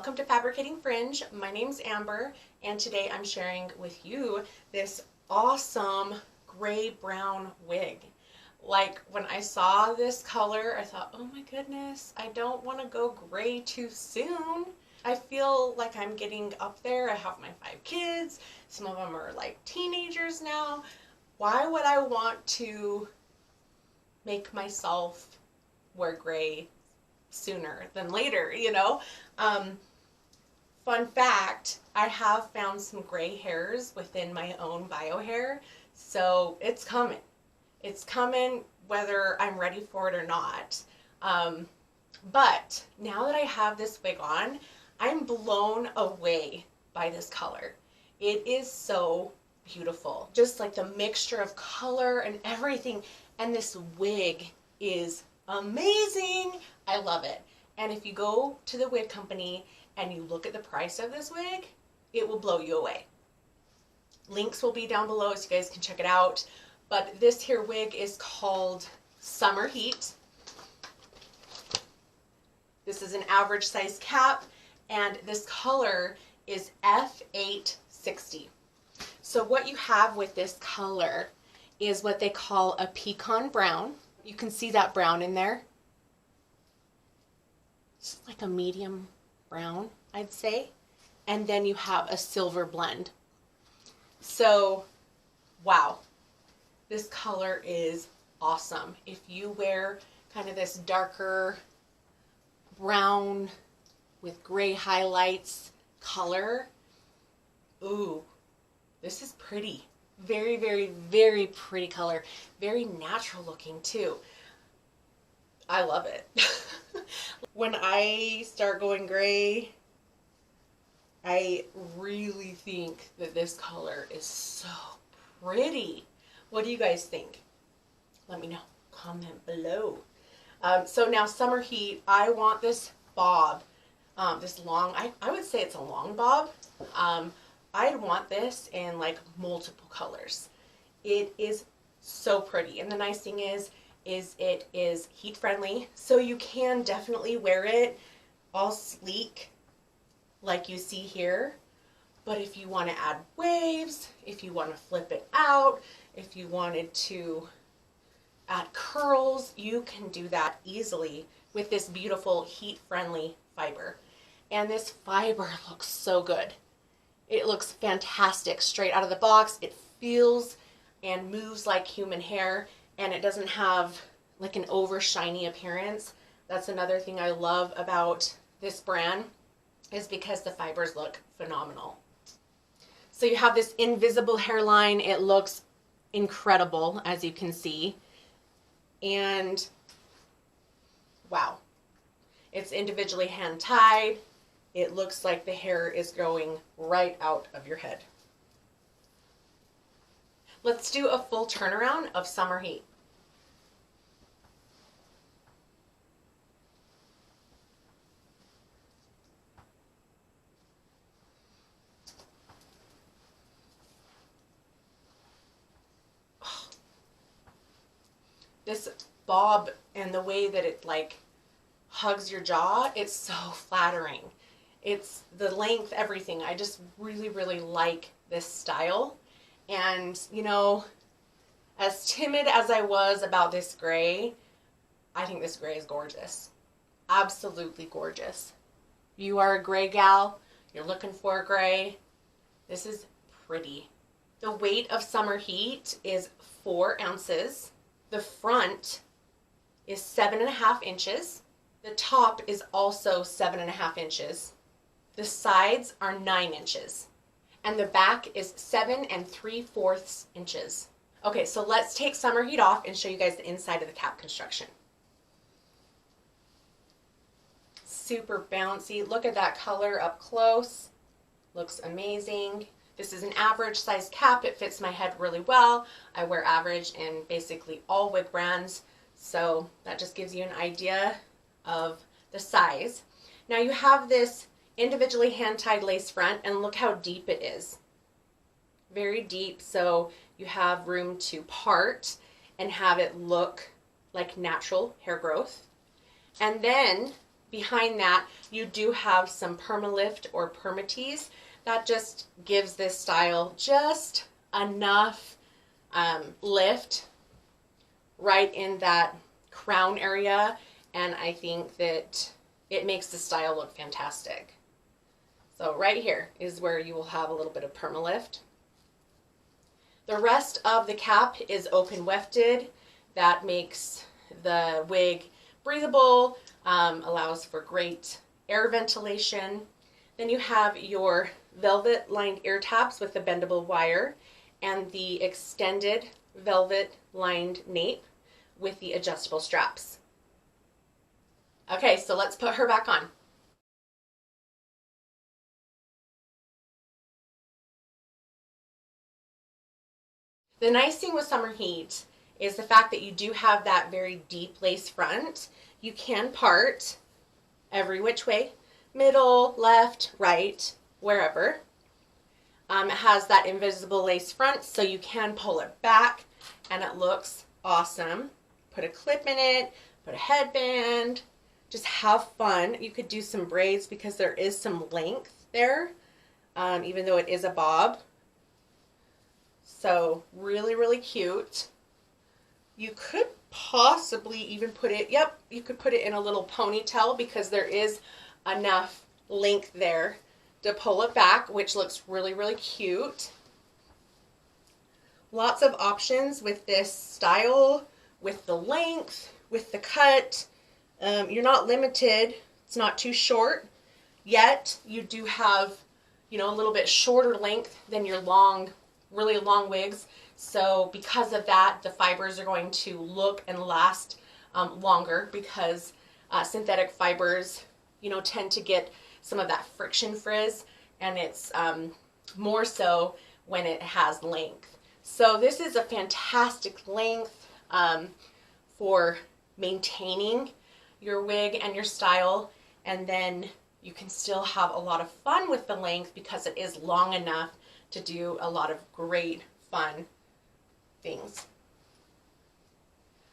Welcome to Fabricating Fringe. My name's Amber, and today I'm sharing with you this awesome gray-brown wig. Like, when I saw this color, I thought, oh my goodness, I don't want to go gray too soon. I feel like I'm getting up there. I have my 5 kids. Some of them are like teenagers now. Why would I want to make myself wear gray sooner than later, you know? Fun fact, I have found some gray hairs within my own bio hair, so it's coming. It's coming whether I'm ready for it or not. But now that I have this wig on, I'm blown away by this color. It is so beautiful. Just like the mixture of color and everything. And this wig is amazing. I love it. And if you go to the wig company and you look at the price of this wig, it will blow you away. Links will be down below so you guys can check it out. But this here wig is called Summer Heat. This is an average size cap, and this color is F860. So what you have with this color is what they call a pecan brown. You can see that brown in there. It's like a medium brown, I'd say. And then you have a SilvBlnd. So, wow. This color is awesome. If you wear kind of this darker brown with gray highlights color, ooh, this is pretty. Very, very, very pretty color. Very natural looking too. I love it. When I start going gray, I really think that this color is so pretty. What do you guys think? Let me know. Comment below. So now Summer Heat, I want this bob, this long, I would say it's a long bob. I'd want this in like multiple colors. It is so pretty. And the nice thing is it is heat friendly. So you can definitely wear it all sleek like you see here. But if you want to add waves, if you want to flip it out, if you wanted to add curls, you can do that easily with this beautiful heat friendly fiber. And this fiber looks so good. It looks fantastic straight out of the box. It feels and moves like human hair, and it doesn't have like an over shiny appearance. That's another thing I love about this brand, is because the fibers look phenomenal. So you have this invisible hairline. It looks incredible, as you can see. And wow, it's individually hand tied. It looks like the hair is growing right out of your head. Let's do a full turnaround of Summer Heat. Oh. This bob and the way that it like hugs your jaw, it's so flattering. It's the length, everything. I just really, really like this style. And, you know, as timid as I was about this gray, I think this gray is gorgeous. Absolutely gorgeous. You are a gray gal, you're looking for a gray, this is pretty. The weight of Summer Heat is 4 ounces. The front is 7.5 inches. The top is also 7.5 inches. The sides are 9 inches. And the back is 7 3/4 inches. Okay, so let's take Summer Heat off and show you guys the inside of the cap construction. Super bouncy. Look at that color up close. Looks amazing. This is an average size cap. It fits my head really well. I wear average in basically all wig brands, so that just gives you an idea of the size. Now you have this individually hand-tied lace front, and look how deep it is. Very deep, so you have room to part and have it look like natural hair growth. And then behind that, you do have some Permalift or Permatease. That just gives this style just enough lift right in that crown area, and I think that it makes the style look fantastic. So right here is where you will have a little bit of Permalift. The rest of the cap is open wefted. That makes the wig breathable, allows for great air ventilation. Then you have your velvet lined ear tabs with the bendable wire and the extended velvet lined nape with the adjustable straps. Okay, so let's put her back on. The nice thing with Summer Heat is the fact that you do have that very deep lace front. You can part every which way, middle, left, right, wherever. It has that invisible lace front, so you can pull it back and it looks awesome. Put a clip in it, put a headband, just have fun. You could do some braids because there is some length there, even though it is a bob. So really, really cute. You could possibly even put it, yep, you could put it in a little ponytail because there is enough length there to pull it back, which looks really, really cute. Lots of options with this style, with the length, with the cut. You're not limited. It's not too short, yet you do have, you know, a little bit shorter length than your long, really long wigs. So because of that, the fibers are going to look and last longer because synthetic fibers, you know, tend to get some of that friction frizz, and it's more so when it has length. So this is a fantastic length for maintaining your wig and your style, and then you can still have a lot of fun with the length because it is long enough to do a lot of great fun things.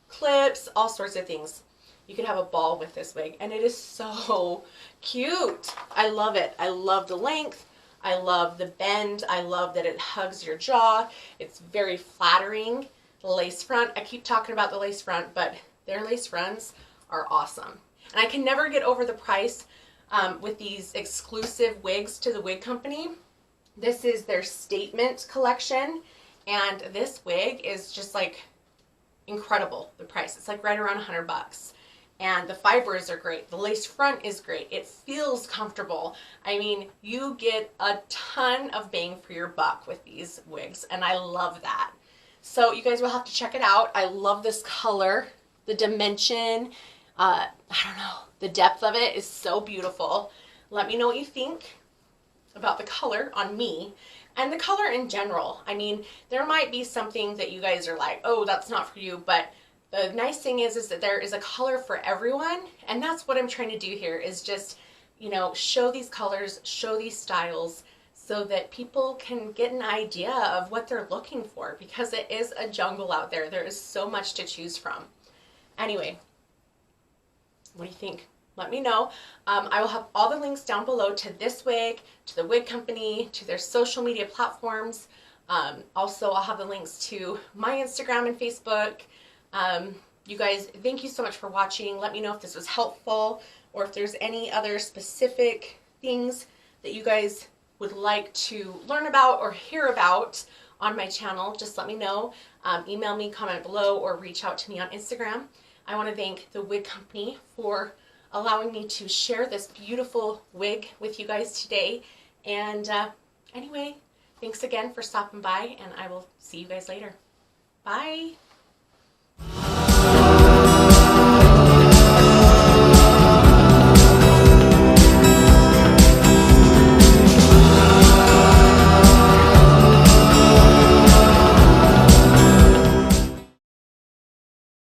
Clips, all sorts of things. You could have a ball with this wig, and it is so cute. I love it. I love the length. I love the bend. I love that it hugs your jaw. It's very flattering. The lace front, I keep talking about the lace front, but their lace fronts are awesome. And I can never get over the price with these exclusive wigs to the wig company. This is their statement collection, and this wig is just like incredible, the price. It's like right around 100 bucks. And the fibers are great. The lace front is great. It feels comfortable. I mean, you get a ton of bang for your buck with these wigs, and I love that. So you guys will have to check it out. I love this color. The dimension, I don't know, the depth of it is so beautiful. Let me know what you think about the color on me and the color in general. I mean, there might be something that you guys are like, oh, that's not for you, but the nice thing is that there is a color for everyone, and that's what I'm trying to do here, is just, you know, show these colors, show these styles, so that people can get an idea of what they're looking for, because it is a jungle out there. There is so much to choose from. Anyway, what do you think? Let me know. I will have all the links down below to this wig, to the wig company, to their social media platforms. Also, I'll have the links to my Instagram and Facebook. You guys, thank you so much for watching. Let me know if this was helpful, or if there's any other specific things that you guys would like to learn about or hear about on my channel. Just let me know. Email me, comment below, or reach out to me on Instagram. I want to thank the wig company for allowing me to share this beautiful wig with you guys today. And anyway, thanks again for stopping by, and I will see you guys later. Bye.